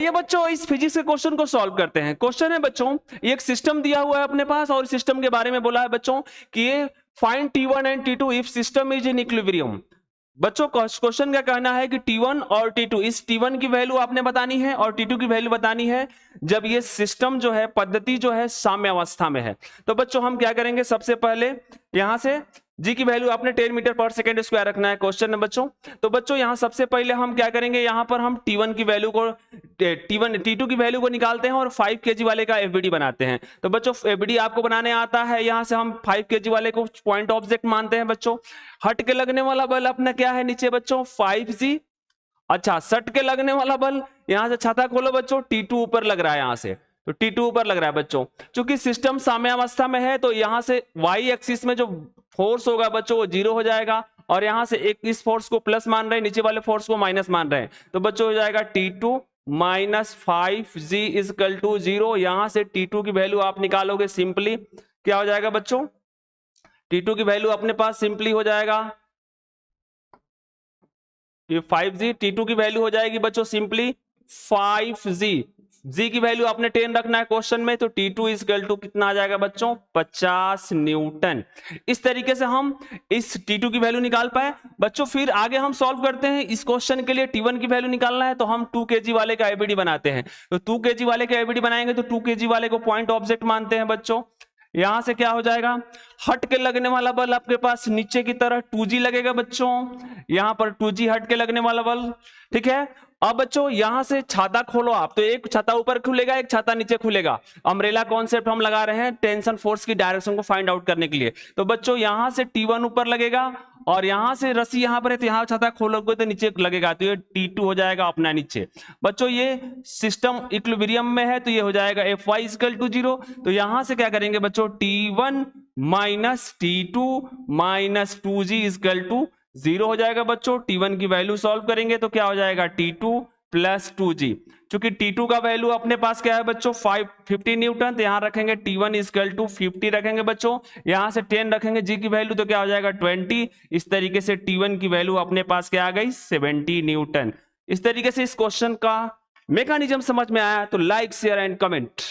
ये बच्चों इस फिजिक्स के क्वेश्चन को सॉल्व करते हैं। क्वेश्चन है बच्चों, एक सिस्टम दिया हुआ है अपने पास और सिस्टम के बारे में बोला है बच्चों कि ये find T1 and T2 if system is in equilibrium. बच्चों क्वेश्चन का कहना है कि T1 और T2, इस T1 की वैल्यू आपने बतानी है और T2 की वैल्यू बतानी है जब ये सिस्टम जो है, पद्धति जो है साम्य अवस्था में है। तो बच्चों हम क्या करेंगे, सबसे पहले यहां से जी की वैल्यू आपने 10 मीटर पर सेकेंड स्क्वायर रखना है क्वेश्चन है बच्चों। तो बच्चों यहां सबसे पहले हम क्या करेंगे, यहां पर हम T1 की वैल्यू को T2 की वैल्यू को निकालते हैं और 5 kg वाले का एफबीडी बनाते हैं। तो बच्चों एफबीडी आपको बनाने आता है, यहां से हम 5 kg वाले को पॉइंट ऑब्जेक्ट मानते हैं बच्चों। हट के लगने वाला बल अपना क्या है नीचे बच्चों, 5G। अच्छा, सट के लगने वाला बल, यहां से छाता खोलो बच्चों, T2 ऊपर लग रहा है यहां से, तो T2 ऊपर लग रहा है बच्चों। चूंकि सिस्टम साम्यावस्था में है तो यहां से y एक्सिस में जो फोर्स होगा बच्चों वो 0 हो जाएगा, और यहां से एक इस फोर्स को प्लस मान रहे हैं, नीचे वाले फोर्स को माइनस मान रहे हैं। तो बच्चों हो जाएगा T2 minus 5G is equal to 0। यहां से T2 की वैल्यू आप निकालोगे सिंपली, क्या हो जाएगा बच्चों, T2 की वैल्यू अपने पास सिंपली हो जाएगा 5G। T2 की वैल्यू हो जाएगी बच्चों सिंपली 5G। जी की वैल्यू आपने 10 रखना है क्वेश्चन में, तो T2 इज इक्वल टू कितना आ जाएगा बच्चों, 50 न्यूटन। इस तरीके से हम इस T2 की वैल्यू निकाल पाए बच्चों। फिर आगे हम सॉल्व करते हैं, इस क्वेश्चन के लिए T1 की वैल्यू निकालना है तो हम 2 kg वाले का एबीडी बनाते हैं। तो 2 kg वाले का एबीडी बनाएंगे तो 2 kg वाले को पॉइंट ऑब्जेक्ट मानते हैं बच्चों। यहां से क्या हो जाएगा, हट के लगने वाला बल आपके पास नीचे की तरह 2G लगेगा बच्चों, यहां पर 2G हट के लगने वाला बल, ठीक है। अब बच्चों यहां से छाता खोलो आप, तो एक छाता ऊपर खुलेगा, एक छाता नीचे खुलेगा। अम्ब्रेला कॉन्सेप्ट हम लगा रहे हैं टेंशन फोर्स की डायरेक्शन को फाइंड आउट करने के लिए। तो बच्चों यहां से T1 ऊपर लगेगा और यहां से रस्सी यहां पर है तो यहां छाता खोलोगे तो नीचे लगेगा, तो ये T2 हो जाएगा अपना नीचे। बच्चों ये सिस्टम इक्विलिब्रियम में है तो ये हो जाएगा Fy इक्वल टू 0। तो यहां से क्या करेंगे बच्चों, T1 minus T2 minus 2G equal to 0 हो जाएगा बच्चों। T1 की वैल्यू सॉल्व करेंगे तो क्या हो जाएगा, T2 प्लस 2G। चूंकि T2 का वैल्यू अपने पास क्या है बच्चों, 50 न्यूटन, तो यहां रखेंगे T1 इक्वल टू 50 रखेंगे बच्चों, यहां से 10 रखेंगे G की वैल्यू तो क्या हो जाएगा 20। इस तरीके से T1 की वैल्यू अपने पास क्या आ गई, 70 न्यूटन। इस तरीके से इस क्वेश्चन का मैकेनिज्म समझ में आया तो लाइक शेयर एंड कमेंट।